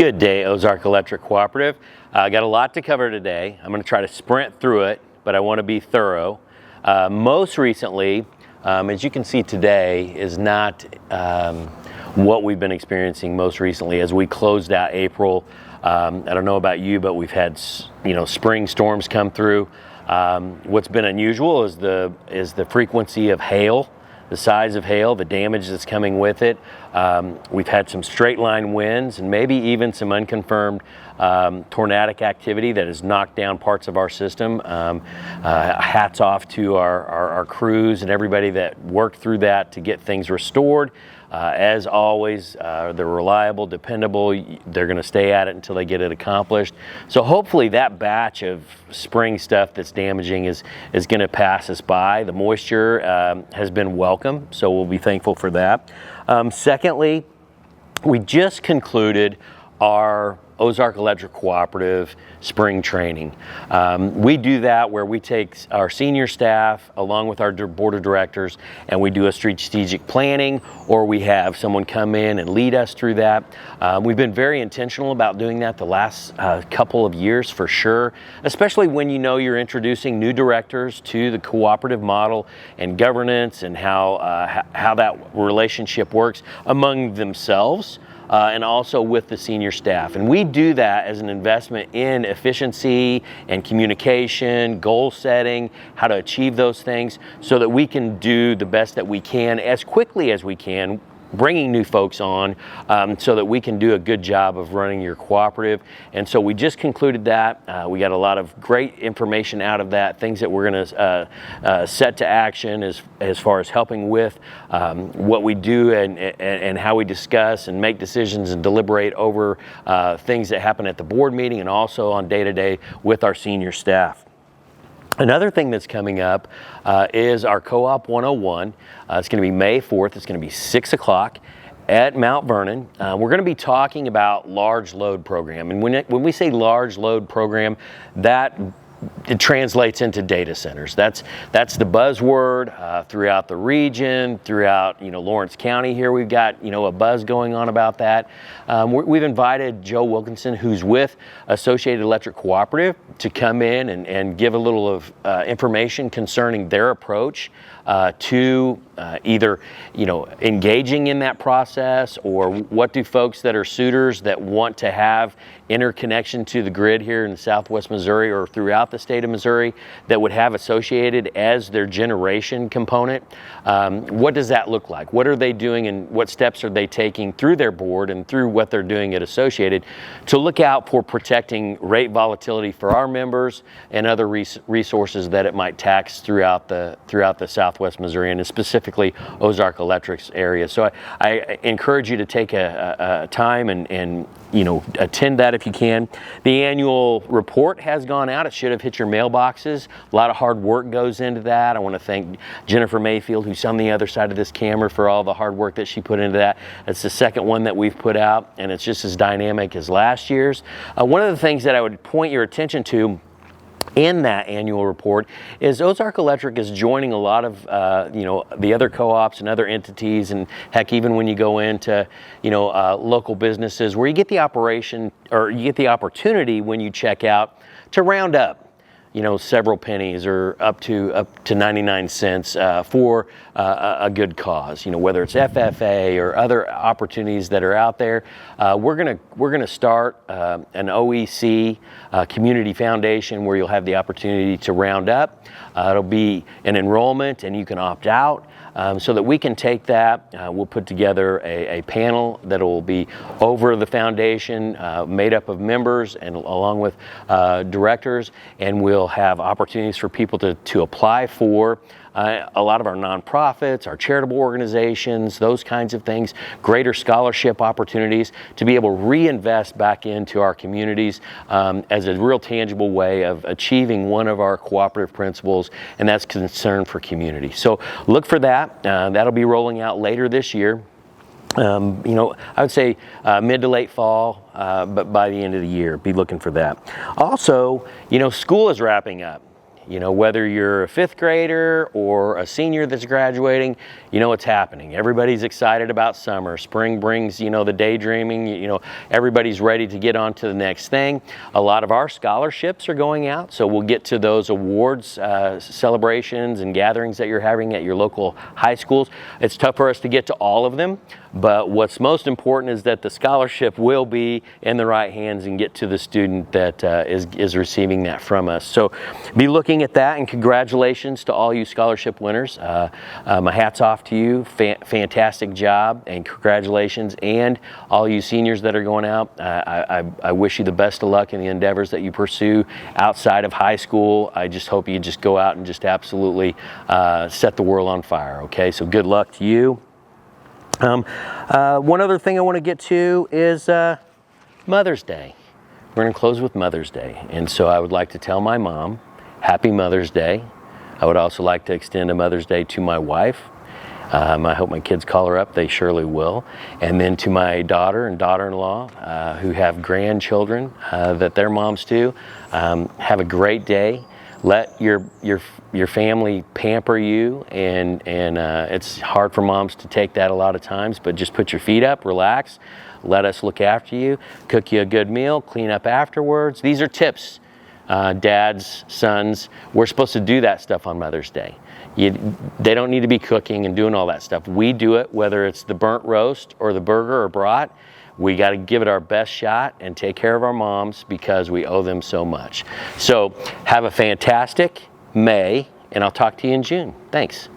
Good day, Ozark Electric Cooperative. I got a lot to cover today. I'm going to try to sprint through it, but I want to be thorough. Most recently, as you can see today, is not what we've been experiencing most recently as we closed out April. I don't know about you, but we've had spring storms come through. What's been unusual is the frequency of hail, the size of hail, the damage that's coming with it. We've had some straight line winds and maybe even some unconfirmed tornadic activity that has knocked down parts of our system. Hats off to our crews and everybody that worked through that to get things restored. As always, they're reliable, dependable. They're going to stay at it until they get it accomplished. So hopefully that batch of spring stuff that's damaging is going to pass us by. The moisture has been welcome, so we'll be thankful for that. Secondly, we just concluded our Ozark Electric Cooperative spring training. We do that where we take our senior staff along with our board of directors and we do a strategic planning, or we have someone come in and lead us through that. We've been very intentional about doing that the last couple of years for sure, especially when you're introducing new directors to the cooperative model and governance and how that relationship works among themselves. And also with the senior staff. And we do that as an investment in efficiency and communication, goal setting, how to achieve those things so that we can do the best that we can as quickly as we can, bringing new folks on so that we can do a good job of running your cooperative. And so we just concluded that. We got a lot of great information out of that, things that we're going to set to action as far as helping with what we do and how we discuss and make decisions and deliberate over things that happen at the board meeting and also on day-to-day with our senior staff. Another thing that's coming up is our Co-op 101. It's going to be May 4th. It's going to be 6 o'clock at Mount Vernon. We're going to be talking about large load program. And when we say large load program, it translates into data centers. That's the buzzword throughout the region, throughout Lawrence County. Here we've got a buzz going on about that. We've invited Joe Wilkinson, who's with Associated Electric Cooperative, to come in and give a little of information concerning their approach to either engaging in that process, or what do folks that are suitors that want to have interconnection to the grid here in Southwest Missouri or throughout the state of Missouri that would have Associated as their generation component. What does that look like? What are they doing and what steps are they taking through their board and through what they're doing at Associated to look out for protecting rate volatility for our members and other resources that it might tax throughout the Southwest Missouri and specifically Ozark Electric's area. So I encourage you to take a time and attend that if you can. The annual report has gone out. It should have hit your mailboxes. A lot of hard work goes into that. I want to thank Jennifer Mayfield, who's on the other side of this camera, for all the hard work that she put into that. It's the second one that we've put out, and it's just as dynamic as last year's. One of the things that I would point your attention to in that annual report is Ozark Electric is joining a lot of the other co-ops and other entities, and heck, even when you go into local businesses where you get the opportunity when you check out to round up several pennies or up to 99 cents for a good cause. Whether it's FFA or other opportunities that are out there. We're gonna start an OEC community foundation where you'll have the opportunity to round up. It'll be an enrollment, and you can opt out. So that we can take that, we'll put together a panel that will be over the foundation, made up of members and along with directors, and we'll have opportunities for people to apply for a lot of our nonprofits, our charitable organizations, those kinds of things, greater scholarship opportunities to be able to reinvest back into our communities as a real tangible way of achieving one of our cooperative principles, and that's concern for community. So look for that. That'll be rolling out later this year. I would say mid to late fall, but by the end of the year, be looking for that. Also, school is wrapping up You know, whether you're a 5th grader or a senior that's graduating, you know what's happening. Everybody's excited about summer. Spring brings, you know, the daydreaming. You know, everybody's ready to get on to the next thing. A lot of our scholarships are going out, so we'll get to those awards, celebrations and gatherings that you're having at your local high schools. It's tough for us to get to all of them, but what's most important is that the scholarship will be in the right hands and get to the student that is receiving that from us. So be looking at that, and congratulations to all you scholarship winners. My hat's off to you. Fantastic job, and congratulations. And all you seniors that are going out, I wish you the best of luck in the endeavors that you pursue outside of high school. I just hope you just go out and just absolutely set the world on fire, okay? So good luck to you. One other thing I want to get to is Mother's Day. We're going to close with Mother's Day, and so I would like to tell my mom, Happy Mother's Day. I would also like to extend a Mother's Day to my wife. I hope my kids call her up. They surely will. And then to my daughter and daughter-in-law who have grandchildren that their moms too. Have a great day. Let your family pamper you, and it's hard for moms to take that a lot of times, but just put your feet up, relax, let us look after you, cook you a good meal, clean up afterwards. These are tips, dads, sons. We're supposed to do that stuff on Mother's Day. They don't need to be cooking and doing all that stuff. We do it, whether it's the burnt roast or the burger or brat. We got to give it our best shot and take care of our moms because we owe them so much. So have a fantastic May, and I'll talk to you in June. Thanks.